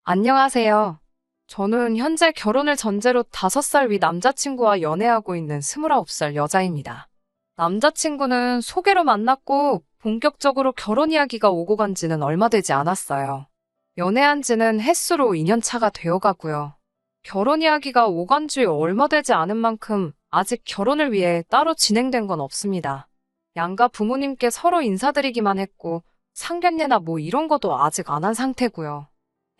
안녕하세요. 저는 현재 결혼을 전제로 5살 위 남자친구와 연애하고 있는 29살 여자입니다. 남자친구는 소개로 만났고 본격적으로 결혼 이야기가 오고 간 지는 얼마 되지 않았어요. 연애한 지는 햇수로 2년 차가 되어 가고요. 결혼 이야기가 오간 지 얼마 되지 않은 만큼 아직 결혼을 위해 따로 진행된 건 없습니다. 양가 부모님께 서로 인사드리기만 했고 상견례나 뭐 이런 것도 아직 안 한 상태고요.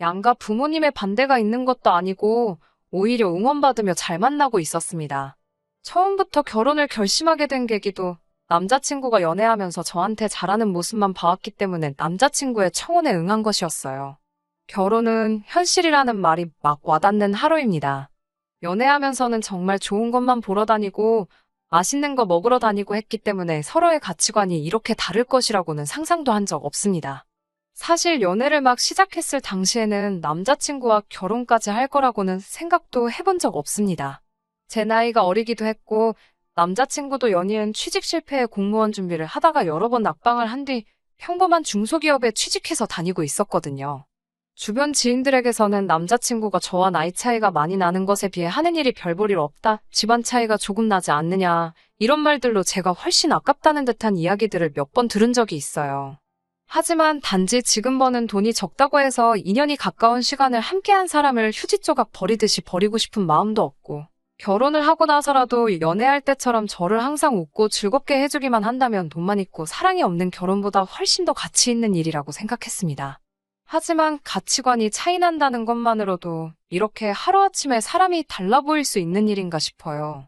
양가 부모님의 반대가 있는 것도 아니고 오히려 응원받으며 잘 만나고 있었습니다. 처음부터 결혼을 결심하게 된 계기도 남자친구가 연애하면서 저한테 잘하는 모습만 봐왔기 때문에 남자친구의 청혼에 응한 것이었어요. 결혼은 현실이라는 말이 막 와닿는 하루입니다. 연애하면서는 정말 좋은 것만 보러 다니고 맛있는 거 먹으러 다니고 했기 때문에 서로의 가치관이 이렇게 다를 것이라고는 상상도 한 적 없습니다. 사실 연애를 막 시작했을 당시에는 남자친구와 결혼까지 할 거라고는 생각도 해본 적 없습니다. 제 나이가 어리기도 했고 남자친구도 연이은 취직 실패에 공무원 준비를 하다가 여러 번 낙방을 한 뒤 평범한 중소기업에 취직해서 다니고 있었거든요. 주변 지인들에게서는 남자친구가 저와 나이 차이가 많이 나는 것에 비해 하는 일이 별 볼 일 없다, 집안 차이가 조금 나지 않느냐, 이런 말들로 제가 훨씬 아깝다는 듯한 이야기들을 몇 번 들은 적이 있어요. 하지만 단지 지금 버는 돈이 적다고 해서 2년이 가까운 시간을 함께한 사람을 휴지 조각 버리듯이 버리고 싶은 마음도 없고, 결혼을 하고 나서라도 연애할 때처럼 저를 항상 웃고 즐겁게 해주기만 한다면 돈만 있고 사랑이 없는 결혼보다 훨씬 더 가치 있는 일이라고 생각했습니다. 하지만 가치관이 차이 난다는 것만으로도 이렇게 하루아침에 사람이 달라 보일 수 있는 일인가 싶어요.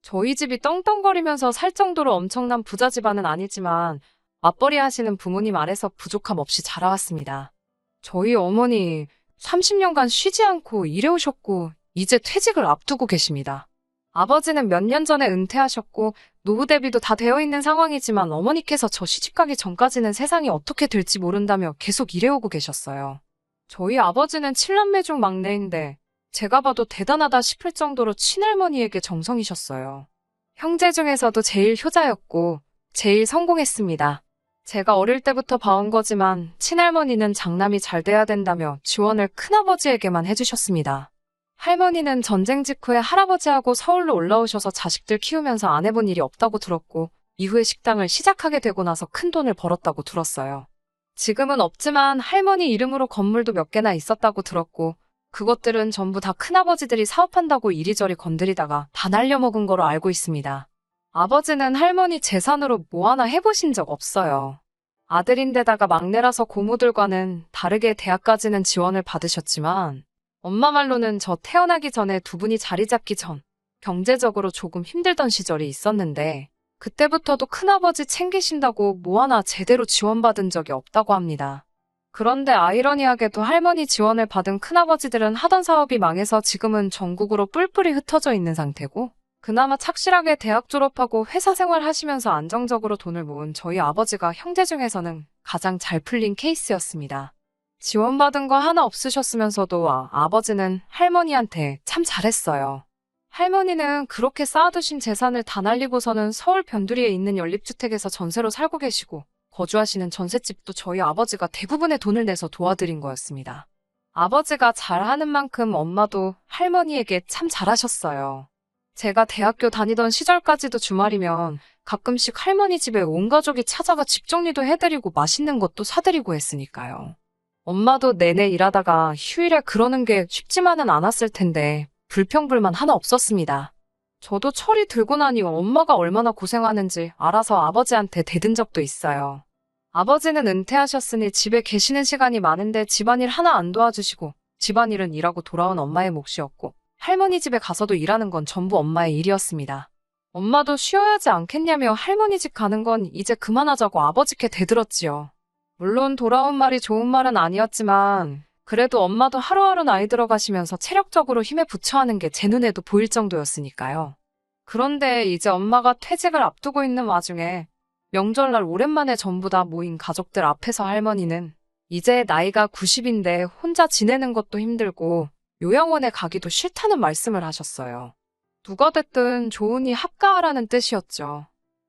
저희 집이 떵떵거리면서 살 정도로 엄청난 부자 집안은 아니지만 맞벌이 하시는 부모님 아래서 부족함 없이 자라왔습니다. 저희 어머니 30년간 쉬지 않고 일해오셨고 이제 퇴직을 앞두고 계십니다. 아버지는 몇 년 전에 은퇴하셨고 노후 대비도 다 되어 있는 상황이지만 어머니께서 저 시집가기 전까지는 세상이 어떻게 될지 모른다며 계속 일해오고 계셨어요. 저희 아버지는 7남매 중 막내인데 제가 봐도 대단하다 싶을 정도로 친할머니에게 정성이셨어요. 형제 중에서도 제일 효자였고 제일 성공했습니다. 제가 어릴 때부터 봐온 거지만 친할머니는 장남이 잘 돼야 된다며 지원을 큰아버지에게만 해주셨습니다. 할머니는 전쟁 직후에 할아버지하고 서울로 올라오셔서 자식들 키우면서 안 해본 일이 없다고 들었고 이후에 식당을 시작하게 되고 나서 큰 돈을 벌었다고 들었어요. 지금은 없지만 할머니 이름으로 건물도 몇 개나 있었다고 들었고 그것들은 전부 다 큰아버지들이 사업한다고 이리저리 건드리다가 다 날려먹은 거로 알고 있습니다. 아버지는 할머니 재산으로 뭐 하나 해보신 적 없어요. 아들인데다가 막내라서 고모들과는 다르게 대학까지는 지원을 받으셨지만 엄마 말로는 저 태어나기 전에 두 분이 자리 잡기 전 경제적으로 조금 힘들던 시절이 있었는데 그때부터도 큰아버지 챙기신다고 뭐 하나 제대로 지원받은 적이 없다고 합니다. 그런데 아이러니하게도 할머니 지원을 받은 큰아버지들은 하던 사업이 망해서 지금은 전국으로 뿔뿔이 흩어져 있는 상태고 그나마 착실하게 대학 졸업하고 회사 생활 하시면서 안정적으로 돈을 모은 저희 아버지가 형제 중에서는 가장 잘 풀린 케이스였습니다. 지원받은 거 하나 없으셨으면서도 아버지는 할머니한테 참 잘했어요. 할머니는 그렇게 쌓아두신 재산을 다 날리고서는 서울 변두리에 있는 연립주택에서 전세로 살고 계시고 거주하시는 전셋집도 저희 아버지가 대부분의 돈을 내서 도와드린 거였습니다. 아버지가 잘하는 만큼 엄마도 할머니에게 참 잘하셨어요. 제가 대학교 다니던 시절까지도 주말이면 가끔씩 할머니 집에 온 가족이 찾아가 집 정리도 해드리고 맛있는 것도 사드리고 했으니까요. 엄마도 내내 일하다가 휴일에 그러는 게 쉽지만은 않았을 텐데 불평불만 하나 없었습니다. 저도 철이 들고 나니 엄마가 얼마나 고생하는지 알아서 아버지한테 대든 적도 있어요. 아버지는 은퇴하셨으니 집에 계시는 시간이 많은데 집안일 하나 안 도와주시고 집안일은 일하고 돌아온 엄마의 몫이었고 할머니 집에 가서도 일하는 건 전부 엄마의 일이었습니다. 엄마도 쉬어야 하지 않겠냐며 할머니 집 가는 건 이제 그만하자고 아버지께 대들었지요. 물론 돌아온 말이 좋은 말은 아니었지만 그래도 엄마도 하루하루 나이 들어가시면서 체력적으로 힘에 부처하는 게 제 눈에도 보일 정도였으니까요. 그런데 이제 엄마가 퇴직을 앞두고 있는 와중에 명절날 오랜만에 전부 다 모인 가족들 앞에서 할머니는 이제 나이가 90인데 혼자 지내는 것도 힘들고 요양원에 가기도 싫다는 말씀을 하셨어요. 누가 됐든 좋으니 합가하라는 뜻이었죠.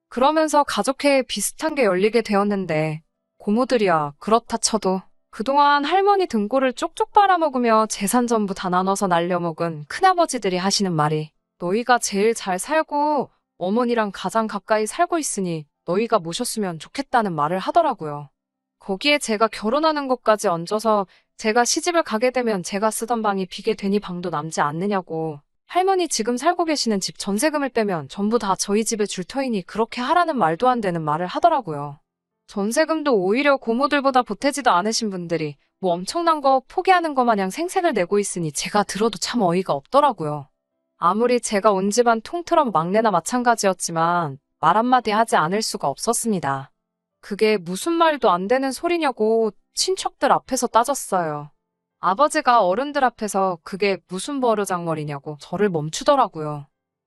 그러면서 가족회의 비슷한 게 열리게 되었는데 고모들이야 그렇다 쳐도 그동안 할머니 등골을 쪽쪽 빨아먹으며 재산 전부 다 나눠서 날려먹은 큰아버지들이 하시는 말이 너희가 제일 잘 살고 어머니랑 가장 가까이 살고 있으니 너희가 모셨으면 좋겠다는 말을 하더라고요. 거기에 제가 결혼하는 것까지 얹어서 제가 시집을 가게 되면 제가 쓰던 방이 비게 되니 방도 남지 않느냐고 할머니 지금 살고 계시는 집 전세금을 빼면 전부 다 저희 집에 줄 터이니 그렇게 하라는 말도 안 되는 말을 하더라고요. 전세금도 오히려 고모들보다 보태지도 않으신 분들이 뭐 엄청난 거 포기하는 거 마냥 생색을 내고 있으니 제가 들어도 참 어이가 없더라고요. 아무리 제가 온 집안 통틀어 막내나 마찬가지였지만 말 한마디 하지 않을 수가 없었습니다. 그게 무슨 말도 안 되는 소리냐고 친척들 앞에서 따졌어요. 아버지가 어른들 앞에서 그게 무슨 버르장머리냐고 저를 멈추더라고요.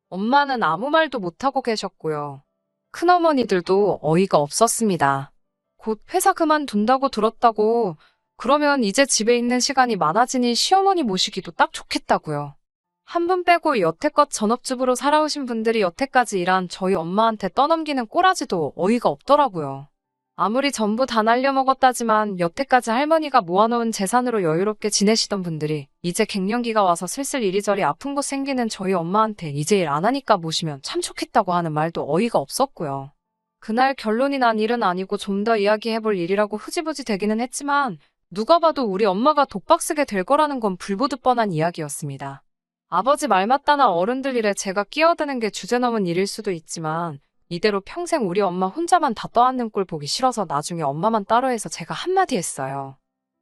엄마는 아무 말도 못하고 계셨고요. 큰어머니들도 어이가 없었습니다. 곧 회사 그만둔다고 들었다고 그러면 이제 집에 있는 시간이 많아지니 시어머니 모시기도 딱 좋겠다고요. 한 분 빼고 여태껏 전업주부로 살아오신 분들이 여태까지 일한 저희 엄마한테 떠넘기는 꼬라지도 어이가 없더라고요. 아무리 전부 다 날려먹었다지만 여태까지 할머니가 모아놓은 재산으로 여유롭게 지내시던 분들이 이제 갱년기가 와서 슬슬 이리저리 아픈 곳 생기는 저희 엄마한테 이제 일 안 하니까 모시면 참 좋겠다고 하는 말도 어이가 없었고요. 그날 결론이 난 일은 아니고 좀 더 이야기해볼 일이라고 흐지부지 되기는 했지만 누가 봐도 우리 엄마가 독박 쓰게 될 거라는 건 불보듯 뻔한 이야기였습니다. 아버지 말 맞다나 어른들 일에 제가 끼어드는 게 주제넘은 일일 수도 있지만 이대로 평생 우리 엄마 혼자만 다 떠안는 꼴 보기 싫어서 나중에 엄마만 따로 해서 제가 한마디 했어요.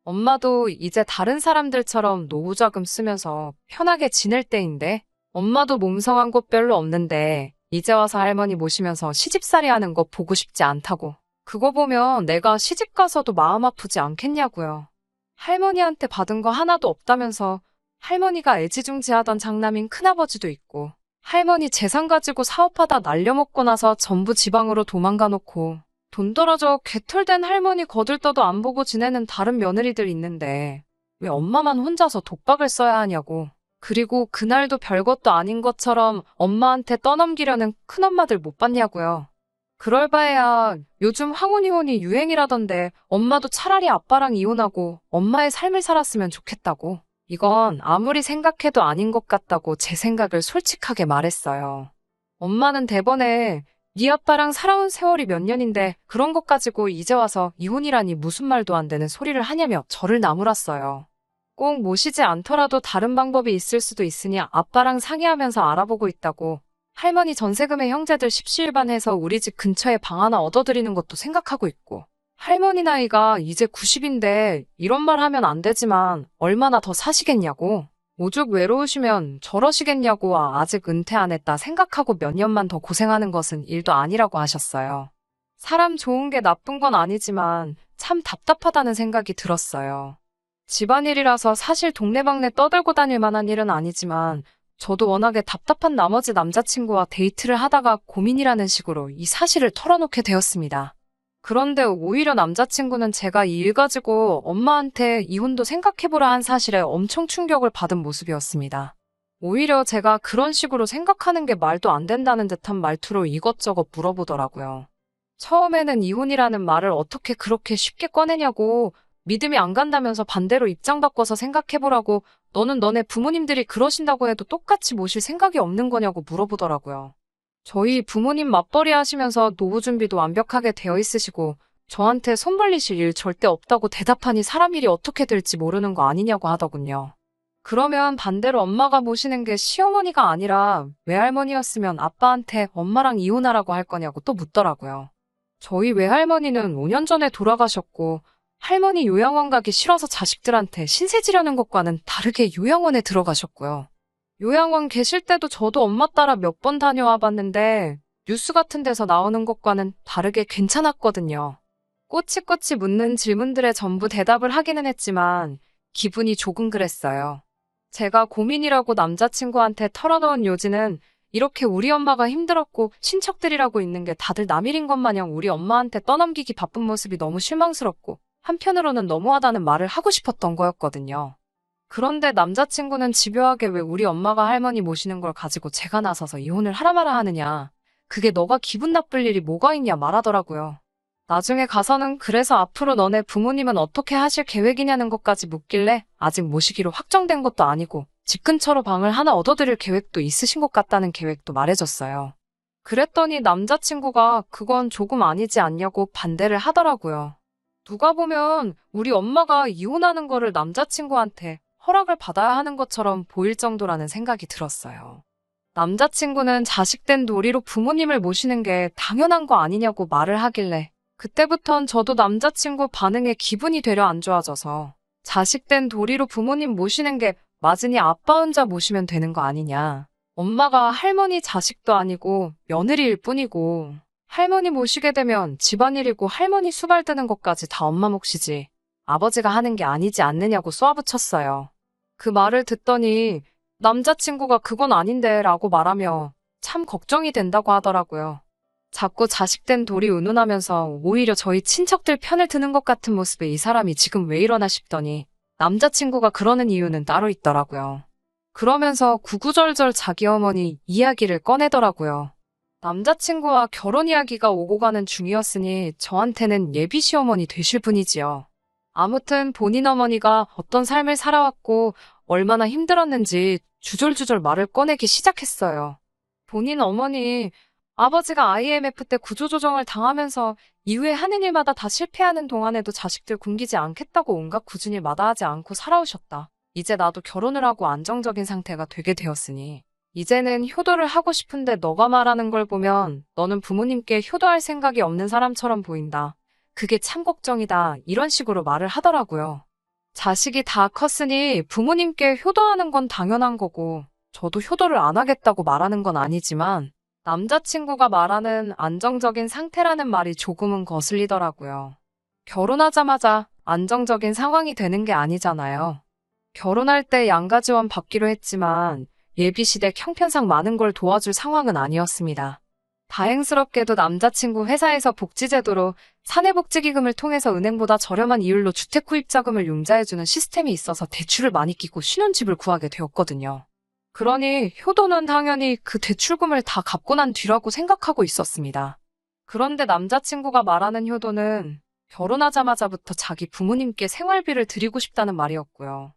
엄마도 이제 다른 사람들처럼 노후자금 쓰면서 편하게 지낼 때인데 엄마도 몸성한 곳 별로 없는데 이제 와서 할머니 모시면서 시집살이 하는 거 보고 싶지 않다고. 그거 보면 내가 시집 가서도 마음 아프지 않겠냐고요. 할머니한테 받은 거 하나도 없다면서 할머니가 애지중지하던 장남인 큰아버지도 있고 할머니 재산 가지고 사업하다 날려먹고 나서 전부 지방으로 도망가 놓고 돈 떨어져 개털된 할머니 거들떠도 안 보고 지내는 다른 며느리들 있는데 왜 엄마만 혼자서 독박을 써야 하냐고. 그리고 그날도 별것도 아닌 것처럼 엄마한테 떠넘기려는 큰엄마들 못 봤냐고요. 그럴 바에야 요즘 황혼이혼이 유행이라던데 엄마도 차라리 아빠랑 이혼하고 엄마의 삶을 살았으면 좋겠다고. 이건 아무리 생각해도 아닌 것 같다고 제 생각을 솔직하게 말했어요. 엄마는 대번에 네 아빠랑 살아온 세월이 몇 년인데 그런 것 가지고 이제 와서 이혼이라니 무슨 말도 안 되는 소리를 하냐며 저를 나무랐어요. 꼭 모시지 않더라도 다른 방법이 있을 수도 있으니 아빠랑 상의하면서 알아보고 있다고. 할머니 전세금에 형제들 십시일반해서 우리 집 근처에 방 하나 얻어드리는 것도 생각하고 있고. 할머니 나이가 이제 90인데 이런 말 하면 안 되지만 얼마나 더 사시겠냐고. 오죽 외로우시면 저러시겠냐고. 아직 은퇴 안 했다 생각하고 몇 년만 더 고생하는 것은 일도 아니라고 하셨어요. 사람 좋은 게 나쁜 건 아니지만 참 답답하다는 생각이 들었어요. 집안일이라서 사실 동네방네 떠들고 다닐 만한 일은 아니지만 저도 워낙에 답답한 나머지 남자친구와 데이트를 하다가 고민이라는 식으로 이 사실을 털어놓게 되었습니다. 그런데 오히려 남자친구는 제가 이 일 가지고 엄마한테 이혼도 생각해보라 한 사실에 엄청 충격을 받은 모습이었습니다. 오히려 제가 그런 식으로 생각하는 게 말도 안 된다는 듯한 말투로 이것저것 물어보더라고요. 처음에는 이혼이라는 말을 어떻게 그렇게 쉽게 꺼내냐고 믿음이 안 간다면서 반대로 입장 바꿔서 생각해보라고 너는 너네 부모님들이 그러신다고 해도 똑같이 모실 생각이 없는 거냐고 물어보더라고요. 저희 부모님 맞벌이 하시면서 노후 준비도 완벽하게 되어 있으시고 저한테 손 벌리실 일 절대 없다고 대답하니 사람 일이 어떻게 될지 모르는 거 아니냐고 하더군요. 그러면 반대로 엄마가 모시는 게 시어머니가 아니라 외할머니였으면 아빠한테 엄마랑 이혼하라고 할 거냐고 또 묻더라고요. 저희 외할머니는 5년 전에 돌아가셨고 할머니 요양원 가기 싫어서 자식들한테 신세 지려는 것과는 다르게 요양원에 들어가셨고요. 요양원 계실 때도 저도 엄마 따라 몇 번 다녀와 봤는데 뉴스 같은 데서 나오는 것과는 다르게 괜찮았거든요. 꼬치꼬치 묻는 질문들에 전부 대답을 하기는 했지만 기분이 조금 그랬어요. 제가 고민이라고 남자친구한테 털어놓은 요지는 이렇게 우리 엄마가 힘들었고 친척들이라고 있는 게 다들 남일인 것 마냥 우리 엄마한테 떠넘기기 바쁜 모습이 너무 실망스럽고 한편으로는 너무하다는 말을 하고 싶었던 거였거든요. 그런데 남자친구는 집요하게 왜 우리 엄마가 할머니 모시는 걸 가지고 제가 나서서 이혼을 하라 마라 하느냐. 그게 너가 기분 나쁠 일이 뭐가 있냐 말하더라고요. 나중에 가서는 그래서 앞으로 너네 부모님은 어떻게 하실 계획이냐는 것까지 묻길래 아직 모시기로 확정된 것도 아니고 집 근처로 방을 하나 얻어드릴 계획도 있으신 것 같다는 계획도 말해줬어요. 그랬더니 남자친구가 그건 조금 아니지 않냐고 반대를 하더라고요. 누가 보면 우리 엄마가 이혼하는 거를 남자친구한테 허락을 받아야 하는 것처럼 보일 정도라는 생각이 들었어요. 남자친구는 자식된 도리로 부모님을 모시는 게 당연한 거 아니냐고 말을 하길래 그때부턴 저도 남자친구 반응에 기분이 되려 안 좋아져서 자식된 도리로 부모님 모시는 게 맞으니 아빠 혼자 모시면 되는 거 아니냐. 엄마가 할머니 자식도 아니고 며느리일 뿐이고 할머니 모시게 되면 집안일이고 할머니 수발 드는 것까지 다 엄마 몫이지 아버지가 하는 게 아니지 않느냐고 쏘아붙였어요. 그 말을 듣더니 남자친구가 그건 아닌데 라고 말하며 참 걱정이 된다고 하더라고요. 자꾸 자식된 돌이 운운하면서 오히려 저희 친척들 편을 드는 것 같은 모습에 이 사람이 지금 왜 이러나 싶더니 남자친구가 그러는 이유는 따로 있더라고요. 그러면서 구구절절 자기 어머니 이야기를 꺼내더라고요. 남자친구와 결혼 이야기가 오고 가는 중이었으니 저한테는 예비 시어머니 되실 분이지요. 아무튼 본인 어머니가 어떤 삶을 살아왔고 얼마나 힘들었는지 주절주절 말을 꺼내기 시작했어요. 본인 어머니, 아버지가 IMF 때 구조조정을 당하면서 이후에 하는 일마다 다 실패하는 동안에도 자식들 굶기지 않겠다고 온갖 굳은 일 마다하지 않고 살아오셨다. 이제 나도 결혼을 하고 안정적인 상태가 되게 되었으니 이제는 효도를 하고 싶은데 너가 말하는 걸 보면 너는 부모님께 효도할 생각이 없는 사람처럼 보인다. 그게 참 걱정이다. 이런 식으로 말을 하더라고요. 자식이 다 컸으니 부모님께 효도하는 건 당연한 거고 저도 효도를 안 하겠다고 말하는 건 아니지만 남자친구가 말하는 안정적인 상태라는 말이 조금은 거슬리더라고요. 결혼하자마자 안정적인 상황이 되는 게 아니잖아요. 결혼할 때 양가지원 받기로 했지만 예비시댁 형편상 많은 걸 도와줄 상황은 아니었습니다. 다행스럽게도 남자친구 회사에서 복지제도로 사내복지기금을 통해서 은행보다 저렴한 이율로 주택구입자금을 융자해주는 시스템이 있어서 대출을 많이 끼고 신혼집을 구하게 되었거든요. 그러니 효도는 당연히 그 대출금을 다 갚고 난 뒤라고 생각하고 있었습니다. 그런데 남자친구가 말하는 효도는 결혼하자마자부터 자기 부모님께 생활비를 드리고 싶다는 말이었고요.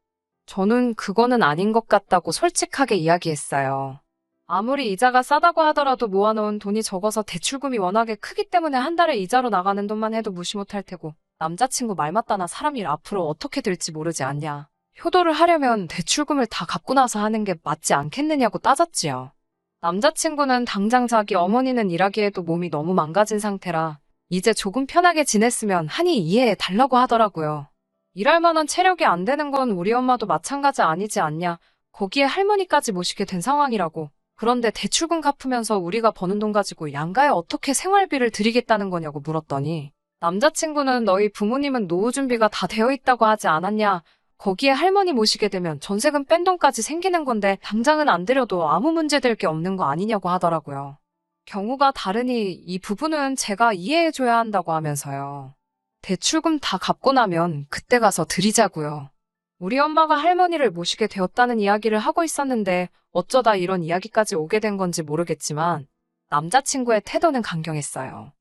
저는 그거는 아닌 것 같다고 솔직하게 이야기했어요. 아무리 이자가 싸다고 하더라도 모아놓은 돈이 적어서 대출금이 워낙에 크기 때문에 한 달에 이자로 나가는 돈만 해도 무시 못할 테고 남자친구 말 맞다나 사람 일 앞으로 어떻게 될지 모르지 않냐. 효도를 하려면 대출금을 다 갚고 나서 하는 게 맞지 않겠느냐고 따졌지요. 남자친구는 당장 자기 어머니는 일하기에도 몸이 너무 망가진 상태라 이제 조금 편하게 지냈으면 하니 이해해 달라고 하더라고요. 일할 만한 체력이 안 되는 건 우리 엄마도 마찬가지 아니지 않냐. 거기에 할머니까지 모시게 된 상황이라고. 그런데 대출금 갚으면서 우리가 버는 돈 가지고 양가에 어떻게 생활비를 드리겠다는 거냐고 물었더니 남자친구는 너희 부모님은 노후 준비가 다 되어 있다고 하지 않았냐. 거기에 할머니 모시게 되면 전세금 뺀 돈까지 생기는 건데 당장은 안 드려도 아무 문제될 게 없는 거 아니냐고 하더라고요. 경우가 다르니 이 부분은 제가 이해해줘야 한다고 하면서요. 대출금 다 갚고 나면 그때 가서 드리자고요. 우리 엄마가 할머니를 모시게 되었다는 이야기를 하고 있었는데 어쩌다 이런 이야기까지 오게 된 건지 모르겠지만 남자친구의 태도는 강경했어요.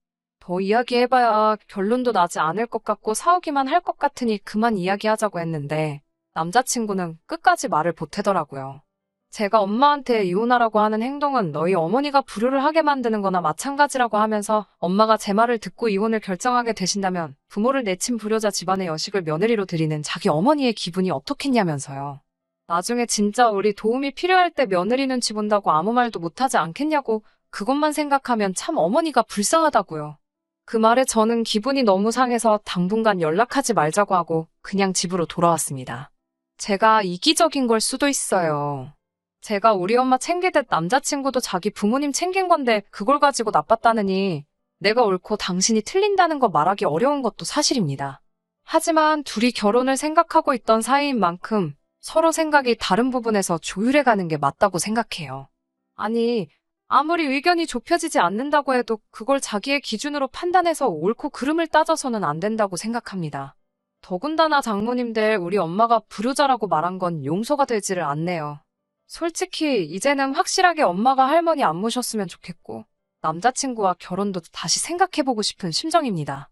더 이야기해봐야 결론도 나지 않을 것 같고 싸우기만 할 것 같으니 그만 이야기하자고 했는데 남자친구는 끝까지 말을 보태더라고요. 제가 엄마한테 이혼하라고 하는 행동은 너희 어머니가 불효를 하게 만드는 거나 마찬가지라고 하면서 엄마가 제 말을 듣고 이혼을 결정하게 되신다면 부모를 내친 불효자 집안의 여식을 며느리로 드리는 자기 어머니의 기분이 어떻겠냐면서요. 나중에 진짜 우리 도움이 필요할 때 며느리 눈치 본다고 아무 말도 못하지 않겠냐고 그것만 생각하면 참 어머니가 불쌍하다고요. 그 말에 저는 기분이 너무 상해서 당분간 연락하지 말자고 하고 그냥 집으로 돌아왔습니다. 제가 이기적인 걸 수도 있어요. 제가 우리 엄마 챙기듯 남자친구도 자기 부모님 챙긴 건데 그걸 가지고 나빴다느니 내가 옳고 당신이 틀린다는 거 말하기 어려운 것도 사실입니다. 하지만 둘이 결혼을 생각하고 있던 사이인 만큼 서로 생각이 다른 부분에서 조율해가는 게 맞다고 생각해요. 아니, 아무리 의견이 좁혀지지 않는다고 해도 그걸 자기의 기준으로 판단해서 옳고 그름을 따져서는 안 된다고 생각합니다. 더군다나 장모님들 우리 엄마가 불효자라고 말한 건 용서가 되지를 않네요. 솔직히 이제는 확실하게 엄마가 할머니 안 모셨으면 좋겠고 남자친구와 결혼도 다시 생각해보고 싶은 심정입니다.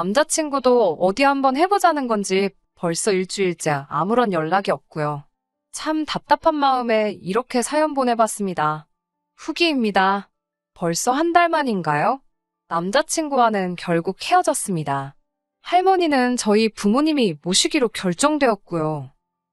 남자친구도 어디 한번 해보자는 건지 벌써 일주일째 아무런 연락이 없고요. 참 답답한 마음에 이렇게 사연 보내봤습니다. 후기입니다. 벌써 한 달 만인가요? 남자친구와는 결국 헤어졌습니다. 할머니는 저희 부모님이 모시기로 결정되었고요.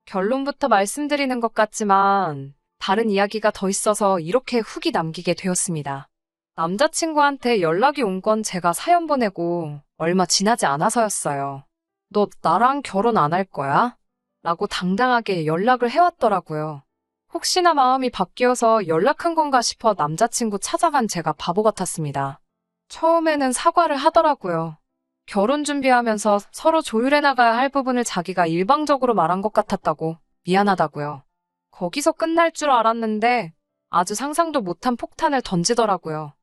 결론부터 말씀드리는 것 같지만 다른 이야기가 더 있어서 이렇게 후기 남기게 되었습니다. 남자친구한테 연락이 온 건 제가 사연 보내고 얼마 지나지 않아서였어요. 너 나랑 결혼 안 할 거야? 라고 당당하게 연락을 해왔더라고요. 혹시나 마음이 바뀌어서 연락한 건가 싶어 남자친구 찾아간 제가 바보 같았습니다. 처음에는 사과를 하더라고요. 결혼 준비하면서 서로 조율해 나가야 할 부분을 자기가 일방적으로 말한 것 같았다고 미안하다고요. 거기서 끝날 줄 알았는데 아주 상상도 못한 폭탄을 던지더라고요.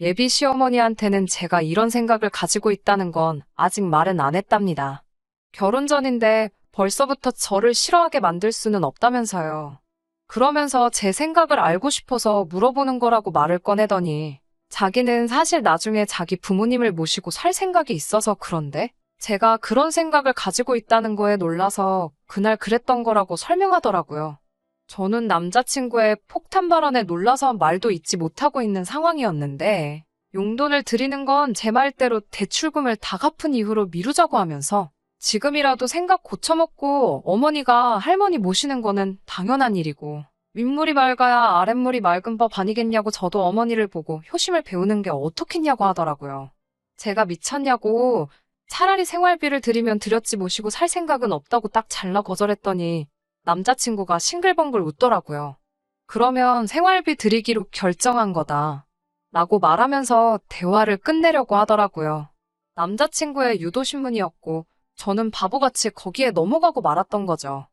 예비 시어머니한테는 제가 이런 생각을 가지고 있다는 건 아직 말은 안 했답니다. 결혼 전인데 벌써부터 저를 싫어하게 만들 수는 없다면서요. 그러면서 제 생각을 알고 싶어서 물어보는 거라고 말을 꺼내더니 자기는 사실 나중에 자기 부모님을 모시고 살 생각이 있어서 그런데 제가 그런 생각을 가지고 있다는 거에 놀라서 그날 그랬던 거라고 설명하더라고요. 저는 남자친구의 폭탄 발언에 놀라서 말도 잇지 못하고 있는 상황이었는데 용돈을 드리는 건 제 말대로 대출금을 다 갚은 이후로 미루자고 하면서 지금이라도 생각 고쳐먹고 어머니가 할머니 모시는 거는 당연한 일이고 윗물이 맑아야 아랫물이 맑은 법 아니겠냐고 저도 어머니를 보고 효심을 배우는 게 어떻겠냐고 하더라고요. 제가 미쳤냐고 차라리 생활비를 드리면 드렸지 모시고 살 생각은 없다고 딱 잘라 거절했더니 남자친구가 싱글벙글 웃더라고요. 그러면 생활비 드리기로 결정한 거다. 라고 말하면서 대화를 끝내려고 하더라고요. 남자친구의 유도신문이었고 저는 바보같이 거기에 넘어가고 말았던 거죠.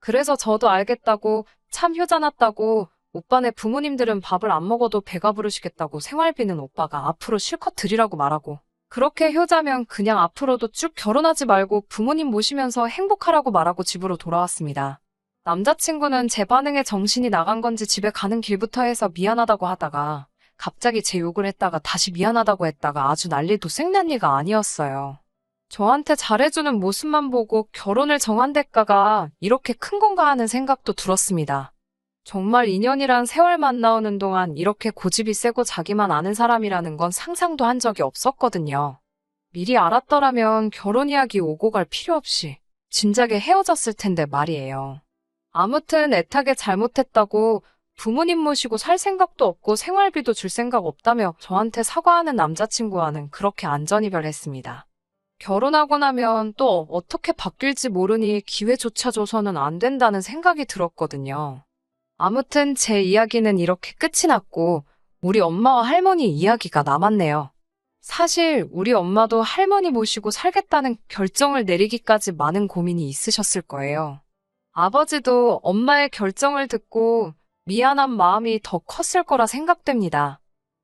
그래서 저도 알겠다고 참 효자 났다고 오빠네 부모님들은 밥을 안 먹어도 배가 부르시겠다고 생활비는 오빠가 앞으로 실컷 드리라고 말하고 그렇게 효자면 그냥 앞으로도 쭉 결혼하지 말고 부모님 모시면서 행복하라고 말하고 집으로 돌아왔습니다. 남자친구는 제 반응에 정신이 나간 건지 집에 가는 길부터 해서 미안하다고 하다가 갑자기 제 욕을 했다가 다시 미안하다고 했다가 아주 난리도 생난리가 아니었어요. 저한테 잘해주는 모습만 보고 결혼을 정한 대가가 이렇게 큰 건가 하는 생각도 들었습니다. 정말 인연이란 세월 만나오는 동안 이렇게 고집이 세고 자기만 아는 사람이라는 건 상상도 한 적이 없었거든요. 미리 알았더라면 결혼 이야기 오고 갈 필요 없이 진작에 헤어졌을 텐데 말이에요. 아무튼 애타게 잘못했다고 부모님 모시고 살 생각도 없고 생활비도 줄 생각 없다며 저한테 사과하는 남자친구와는 그렇게 안전이별했습니다. 결혼하고 나면 또 어떻게 바뀔지 모르니 기회조차 줘서는 안 된다는 생각이 들었거든요. 아무튼 제 이야기는 이렇게 끝이 났고 우리 엄마와 할머니 이야기가 남았네요. 사실 우리 엄마도 할머니 모시고 살겠다는 결정을 내리기까지 많은 고민이 있으셨을 거예요. 아버지도 엄마의 결정을 듣고 미안한 마음이 더 컸을 거라 생각됩니다.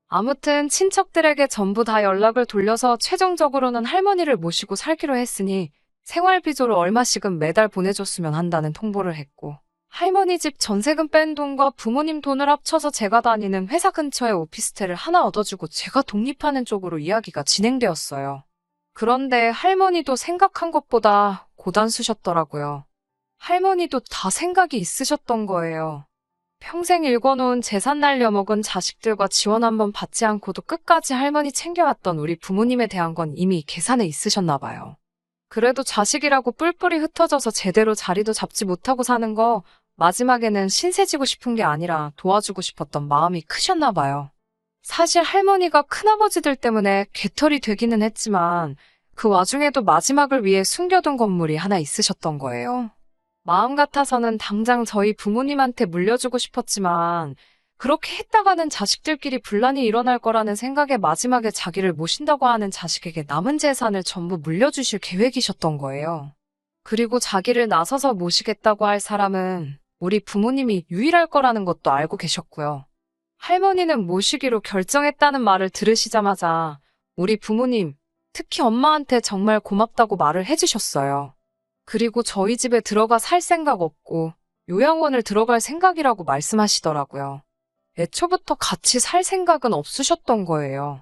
아무튼 친척들에게 전부 다 연락을 돌려서 최종적으로는 할머니를 모시고 살기로 했으니 생활비조로 얼마씩은 매달 보내줬으면 한다는 통보를 했고 할머니 집 전세금 뺀 돈과 부모님 돈을 합쳐서 제가 다니는 회사 근처에 오피스텔을 하나 얻어주고 제가 독립하는 쪽으로 이야기가 진행되었어요. 그런데 할머니도 생각한 것보다 고단수셨더라고요. 할머니도 다 생각이 있으셨던 거예요. 평생 일궈놓은 재산 날려먹은 자식들과 지원 한번 받지 않고도 끝까지 할머니 챙겨왔던 우리 부모님에 대한 건 이미 계산에 있으셨나 봐요. 그래도 자식이라고 뿔뿔이 흩어져서 제대로 자리도 잡지 못하고 사는 거 마지막에는 신세지고 싶은 게 아니라 도와주고 싶었던 마음이 크셨나 봐요. 사실 할머니가 큰아버지들 때문에 개털이 되기는 했지만 그 와중에도 마지막을 위해 숨겨둔 건물이 하나 있으셨던 거예요. 마음 같아서는 당장 저희 부모님한테 물려주고 싶었지만 그렇게 했다가는 자식들끼리 분란이 일어날 거라는 생각에 마지막에 자기를 모신다고 하는 자식에게 남은 재산을 전부 물려주실 계획이셨던 거예요. 그리고 자기를 나서서 모시겠다고 할 사람은 우리 부모님이 유일할 거라는 것도 알고 계셨고요. 할머니는 모시기로 결정했다는 말을 들으시자마자 우리 부모님, 특히 엄마한테 정말 고맙다고 말을 해주셨어요. 그리고 저희 집에 들어가 살 생각 없고 요양원을 들어갈 생각이라고 말씀하시더라고요. 애초부터 같이 살 생각은 없으셨던 거예요.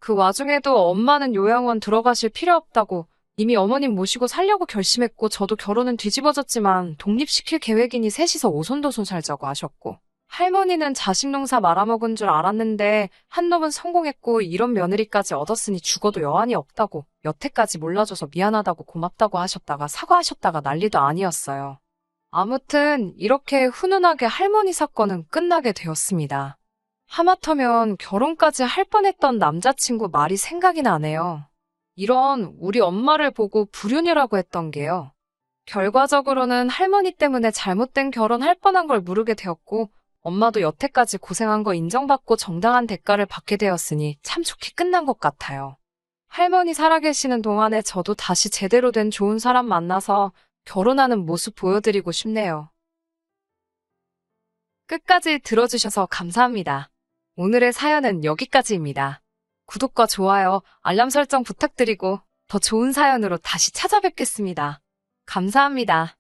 그 와중에도 엄마는 요양원 들어가실 필요 없다고 이미 어머님 모시고 살려고 결심했고 저도 결혼은 뒤집어졌지만 독립시킬 계획이니 셋이서 오손도손 살자고 하셨고 할머니는 자식 농사 말아먹은 줄 알았는데 한 놈은 성공했고 이런 며느리까지 얻었으니 죽어도 여한이 없다고 여태까지 몰라줘서 미안하다고 고맙다고 하셨다가 사과하셨다가 난리도 아니었어요. 아무튼 이렇게 훈훈하게 할머니 사건은 끝나게 되었습니다. 하마터면 결혼까지 할 뻔했던 남자친구 말이 생각이 나네요. 이런 우리 엄마를 보고 불륜이라고 했던 게요. 결과적으로는 할머니 때문에 잘못된 결혼할 뻔한 걸 모르게 되었고 엄마도 여태까지 고생한 거 인정받고 정당한 대가를 받게 되었으니 참 좋게 끝난 것 같아요. 할머니 살아계시는 동안에 저도 다시 제대로 된 좋은 사람 만나서 결혼하는 모습 보여드리고 싶네요. 끝까지 들어주셔서 감사합니다. 오늘의 사연은 여기까지입니다. 구독과 좋아요, 알람 설정 부탁드리고 더 좋은 사연으로 다시 찾아뵙겠습니다. 감사합니다.